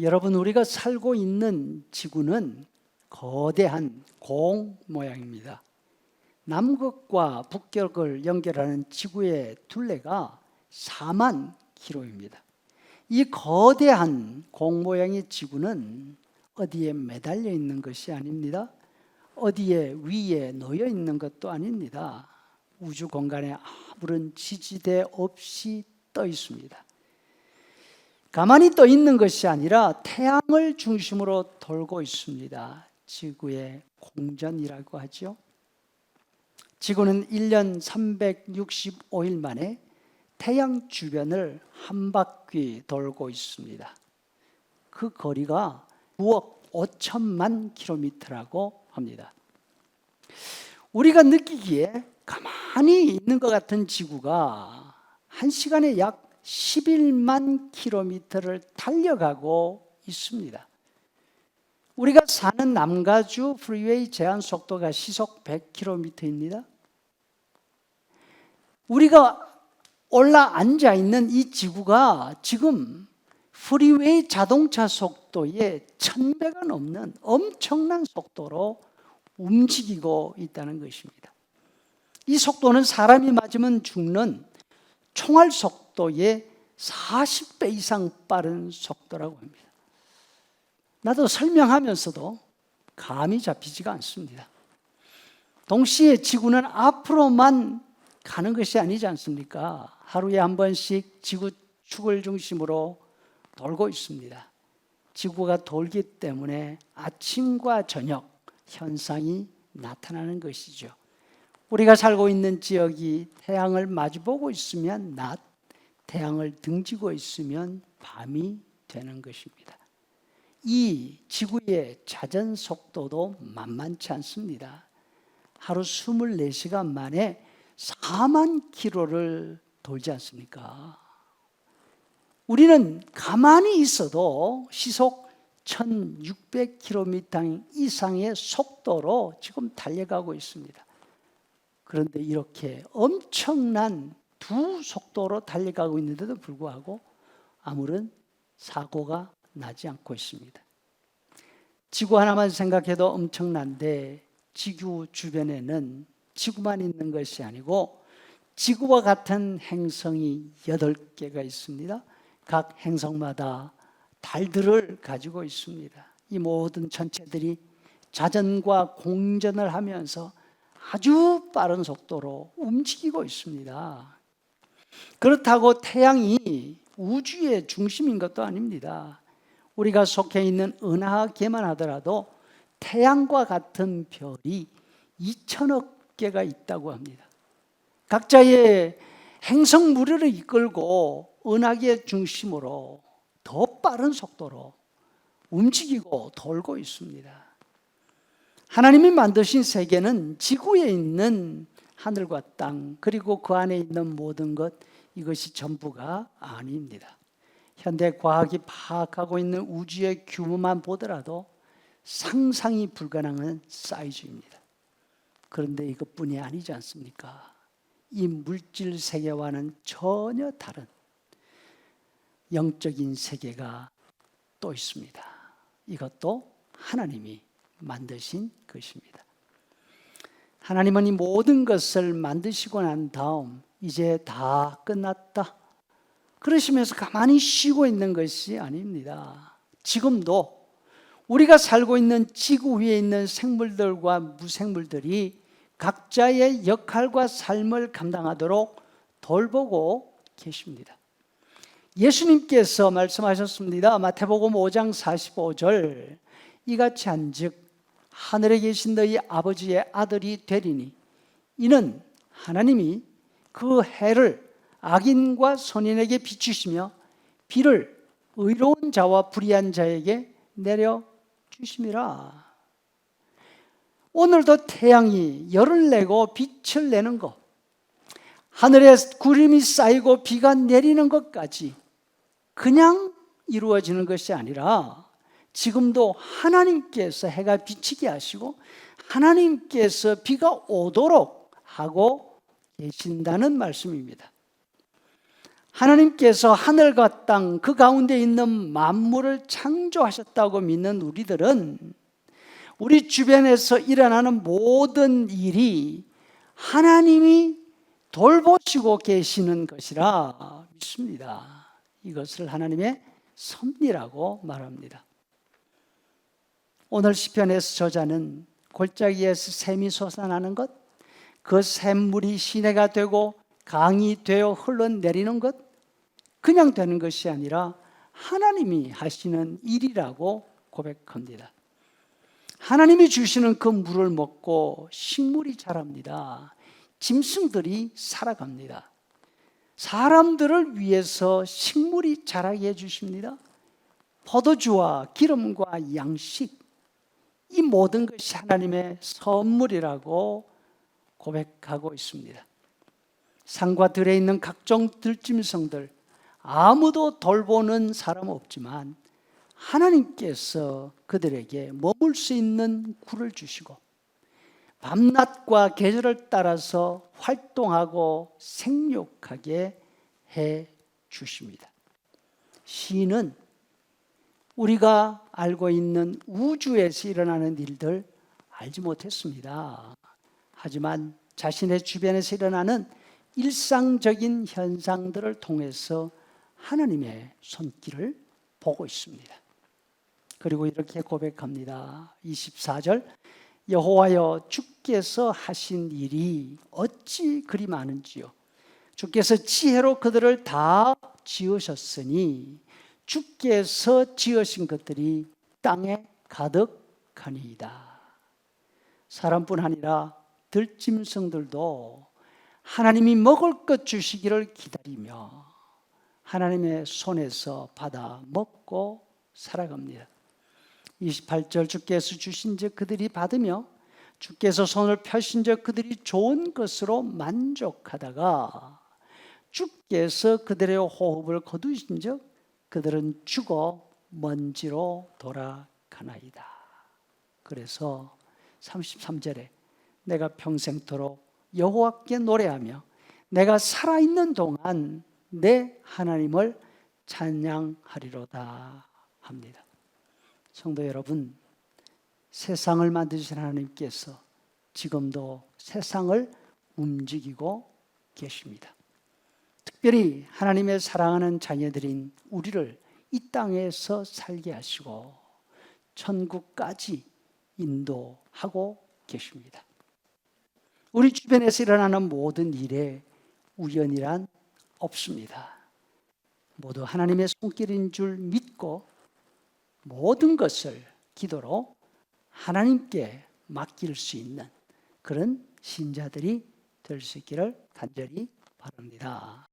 여러분, 우리가 살고 있는 지구는 거대한 공 모양입니다. 남극과 북극을 연결하는 지구의 둘레가 4만 킬로입니다. 이 거대한 공 모양의 지구는 어디에 매달려 있는 것이 아닙니다. 어디에 위에 놓여 있는 것도 아닙니다. 우주 공간에 아무런 지지대 없이 떠 있습니다. 가만히 떠 있는 것이 아니라 태양을 중심으로 돌고 있습니다. 지구의 공전이라고 하죠. 지구는 1년 365일 만에 태양 주변을 한 바퀴 돌고 있습니다. 그 거리가 9억 5천만 킬로미터라고 합니다. 우리가 느끼기에 가만히 있는 것 같은 지구가 한 시간에 약 11만 킬로미터를 달려가고 있습니다. 우리가 사는 남가주 프리웨이 제한 속도가 시속 100km입니다. 우리가 올라 앉아 있는 이 지구가 지금 프리웨이 자동차 속도의 1000배가 넘는 엄청난 속도로 움직이고 있다는 것입니다. 이 속도는 사람이 맞으면 죽는 총알 속도의 40배 이상 빠른 속도라고 합니다. 나도 설명하면서도 감이 잡히지가 않습니다. 동시에 지구는 앞으로만 가는 것이 아니지 않습니까? 하루에 한 번씩 지구축을 중심으로 돌고 있습니다. 지구가 돌기 때문에 아침과 저녁 현상이 나타나는 것이죠. 우리가 살고 있는 지역이 태양을 마주보고 있으면 낮, 태양을 등지고 있으면 밤이 되는 것입니다. 이 지구의 자전 속도도 만만치 않습니다. 하루 24시간 만에 4만 킬로를 돌지 않습니까? 우리는 가만히 있어도 시속 1600km 이상의 속도로 지금 달려가고 있습니다. 그런데 이렇게 엄청난 두 속도로 달려가고 있는데도 불구하고 아무런 사고가 나지 않고 있습니다. 지구 하나만 생각해도 엄청난데 지구 주변에는 지구만 있는 것이 아니고 지구와 같은 행성이 8개가 있습니다. 각 행성마다 달들을 가지고 있습니다. 이 모든 천체들이 자전과 공전을 하면서 아주 빠른 속도로 움직이고 있습니다. 그렇다고 태양이 우주의 중심인 것도 아닙니다. 우리가 속해 있는 은하계만 하더라도 태양과 같은 별이 2천억 개가 있다고 합니다. 각자의 행성 무리를 이끌고 은하계 중심으로 더 빠른 속도로 움직이고 돌고 있습니다. 하나님이 만드신 세계는 지구에 있는 하늘과 땅 그리고 그 안에 있는 모든 것, 이것이 전부가 아닙니다. 현대 과학이 파악하고 있는 우주의 규모만 보더라도 상상이 불가능한 사이즈입니다. 그런데 이것뿐이 아니지 않습니까? 이 물질 세계와는 전혀 다른 영적인 세계가 또 있습니다. 이것도 하나님이 만드신 것입니다. 하나님은 이 모든 것을 만드시고 난 다음 이제 다 끝났다 그러시면서 가만히 쉬고 있는 것이 아닙니다. 지금도 우리가 살고 있는 지구 위에 있는 생물들과 무생물들이 각자의 역할과 삶을 감당하도록 돌보고 계십니다. 예수님께서 말씀하셨습니다. 마태복음 5장 45절, 이같이 한즉 하늘에 계신 너희 아버지의 아들이 되리니 이는 하나님이 그 해를 악인과 선인에게 비추시며 비를 의로운 자와 불의한 자에게 내려주심이라. 오늘도 태양이 열을 내고 빛을 내는 것, 하늘에 구름이 쌓이고 비가 내리는 것까지 그냥 이루어지는 것이 아니라 지금도 하나님께서 해가 비치게 하시고 하나님께서 비가 오도록 하고 계신다는 말씀입니다. 하나님께서 하늘과 땅 그 가운데 있는 만물을 창조하셨다고 믿는 우리들은 우리 주변에서 일어나는 모든 일이 하나님이 돌보시고 계시는 것이라 믿습니다. 이것을 하나님의 섭리라고 말합니다. 오늘 시편에서 저자는 골짜기에서 샘이 솟아나는 것, 그 샘물이 시내가 되고 강이 되어 흘러내리는 것, 그냥 되는 것이 아니라 하나님이 하시는 일이라고 고백합니다. 하나님이 주시는 그 물을 먹고 식물이 자랍니다. 짐승들이 살아갑니다. 사람들을 위해서 식물이 자라게 해주십니다. 포도주와 기름과 양식, 이 모든 것이 하나님의 선물이라고 고백하고 있습니다. 산과 들에 있는 각종 들짐승들, 아무도 돌보는 사람 없지만 하나님께서 그들에게 머물 수 있는 굴을 주시고 밤낮과 계절을 따라서 활동하고 생육하게 해 주십니다. 시인은 우리가 알고 있는 우주에서 일어나는 일들 알지 못했습니다. 하지만 자신의 주변에서 일어나는 일상적인 현상들을 통해서 하나님의 손길을 보고 있습니다. 그리고 이렇게 고백합니다. 24절, 여호와여 주께서 하신 일이 어찌 그리 많은지요. 주께서 지혜로 그들을 다 지으셨으니 주께서 지으신 것들이 땅에 가득하니이다. 사람뿐 아니라 들짐승들도 하나님이 먹을 것 주시기를 기다리며 하나님의 손에서 받아 먹고 살아갑니다. 28절, 주께서 주신즉 그들이 받으며 주께서 손을 펴신즉 그들이 좋은 것으로 만족하다가 주께서 그들의 호흡을 거두신즉 그들은 죽어 먼지로 돌아가나이다. 그래서 33절에 내가 평생토록 여호와께 노래하며 내가 살아있는 동안 내 하나님을 찬양하리로다 합니다. 성도 여러분, 세상을 만드신 하나님께서 지금도 세상을 움직이고 계십니다. 특별히 하나님의 사랑하는 자녀들인 우리를 이 땅에서 살게 하시고 천국까지 인도하고 계십니다. 우리 주변에서 일어나는 모든 일에 우연이란 없습니다. 모두 하나님의 손길인 줄 믿고 모든 것을 기도로 하나님께 맡길 수 있는 그런 신자들이 될 수 있기를 간절히 바랍니다.